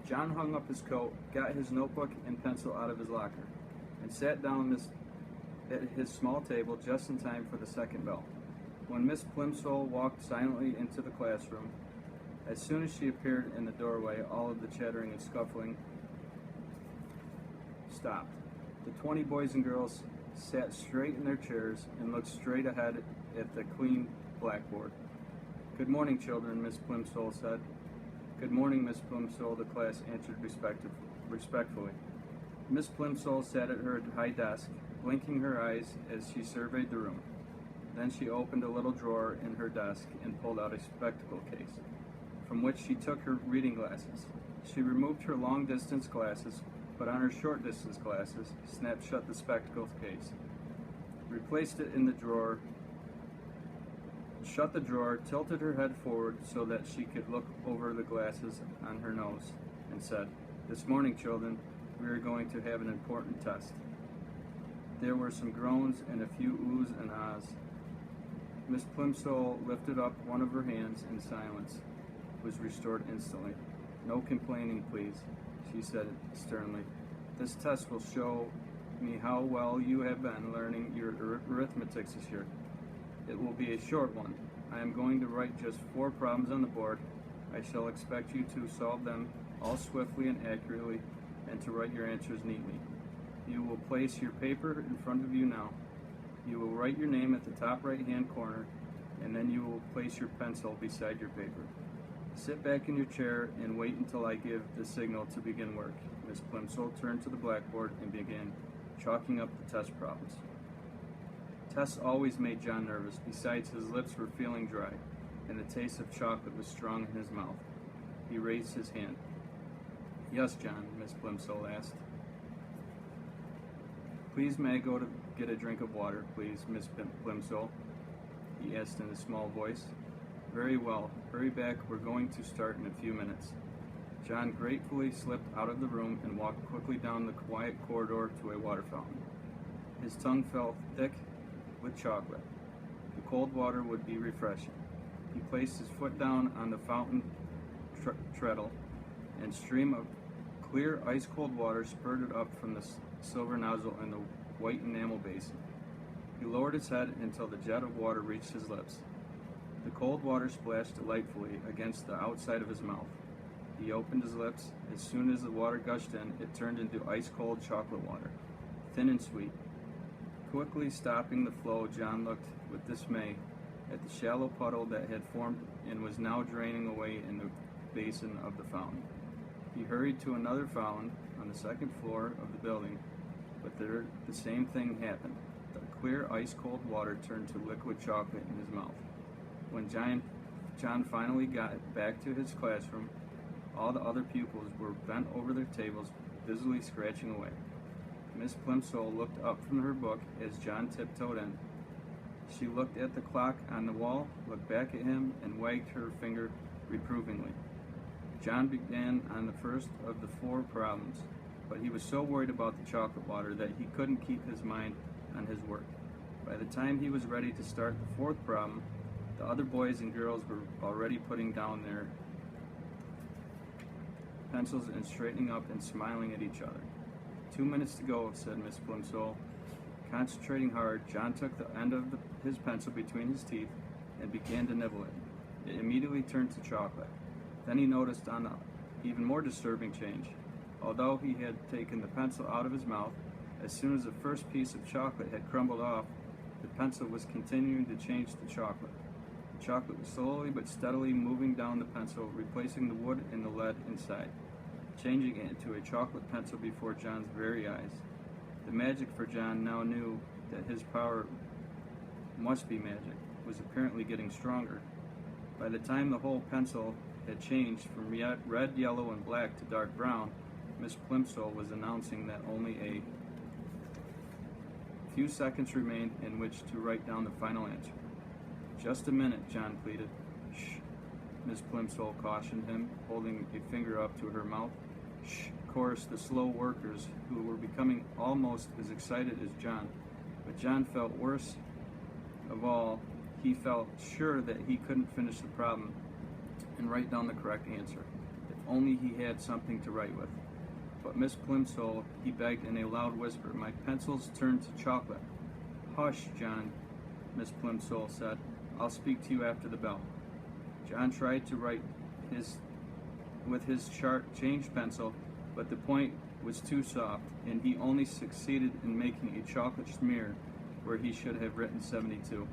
John hung up his coat, got his notebook and pencil out of his locker, and sat down at his small table just in time for the second bell. When Miss Plimsoll walked silently into the classroom, as soon as she appeared in the doorway, all of the chattering and scuffling stopped. The 20 boys and girls sat straight in their chairs and looked straight ahead at the clean blackboard. "Good morning, children," Miss Plimsoll said. "Good morning, Miss Plimsoll," the class answered respectfully. Miss Plimsoll sat at her high desk, blinking her eyes as she surveyed the room. Then she opened a little drawer in her desk and pulled out a spectacle case, from which she took her reading glasses. She removed her long-distance glasses, put on her short-distance glasses, snapped shut the spectacles case, replaced it in the drawer, shut the drawer, tilted her head forward so that she could look over the glasses on her nose, and said, "This morning, children, we are going to have an important test." There were some groans and a few oohs and ahs. Miss Plimsoll lifted up one of her hands, and silence was restored instantly. "No complaining, please," she said sternly. "This test will show me how well you have been learning your arithmetic this year. It will be a short one. I am going to write just 4 problems on the board. I shall expect you to solve them all swiftly and accurately, and to write your answers neatly. You will place your paper in front of you now. You will write your name at the top right-hand corner, and then you will place your pencil beside your paper. Sit back in your chair and wait until I give the signal to begin work." Miss Plimsoll turned to the blackboard and began chalking up the test problems. Tests always made John nervous. Besides, his lips were feeling dry, and the taste of chocolate was strong in his mouth. He raised his hand. "Yes, John," Miss Plimsoll asked. "Please, may I go to get a drink of water, please, Miss Plimsoll?" he asked in a small voice. "Very well. Hurry back. We're going to start in a few minutes." John gratefully slipped out of the room and walked quickly down the quiet corridor to a water fountain. His tongue felt thick with chocolate. The cold water would be refreshing. He placed his foot down on the fountain treadle, and a stream of clear, ice-cold water spurted up from the silver nozzle in the white enamel basin. He lowered his head until the jet of water reached his lips. The cold water splashed delightfully against the outside of his mouth. He opened his lips. As soon as the water gushed in, it turned into ice-cold chocolate water, thin and sweet. Quickly stopping the flow, John looked with dismay at the shallow puddle that had formed and was now draining away in the basin of the fountain. He hurried to another fountain on the second floor of the building, but there the same thing happened. The clear, ice-cold water turned to liquid chocolate in his mouth. When John finally got back to his classroom, all the other pupils were bent over their tables, busily scratching away. Miss Plimsoll looked up from her book as John tiptoed in. She looked at the clock on the wall, looked back at him, and wagged her finger reprovingly. John began on the first of the 4 problems, but he was so worried about the chocolate water that he couldn't keep his mind on his work. By the time he was ready to start the 4th problem, the other boys and girls were already putting down their pencils and straightening up and smiling at each other. 2 minutes to go, said Miss Plimsoll. Concentrating hard, John took the end of his pencil between his teeth and began to nibble it. It immediately turned to chocolate. Then he noticed an even more disturbing change. Although he had taken the pencil out of his mouth, as soon as the first piece of chocolate had crumbled off, the pencil was continuing to change to chocolate. The chocolate was slowly but steadily moving down the pencil, replacing the wood and the lead inside, changing it into a chocolate pencil before John's very eyes. The magic, for John now knew that his power must be magic, was apparently getting stronger. By the time the whole pencil had changed from red, yellow, and black to dark brown, Miss Plimsoll was announcing that only a few seconds remained in which to write down the final answer. "Just a minute," John pleaded. "Shh," Miss Plimsoll cautioned him, holding a finger up to her mouth. "Shh," chorused the slow workers, who were becoming almost as excited as John. But John felt worse of all. He felt sure that he couldn't finish the problem and write down the correct answer. If only he had something to write with. But Miss Plimsoll, he begged in a loud whisper, my pencil's turned to chocolate. Hush, John, Miss Plimsoll said. I'll speak to you after the bell. John tried to write with his sharp change pencil, but the point was too soft, and he only succeeded in making a chocolate smear where he should have written 72.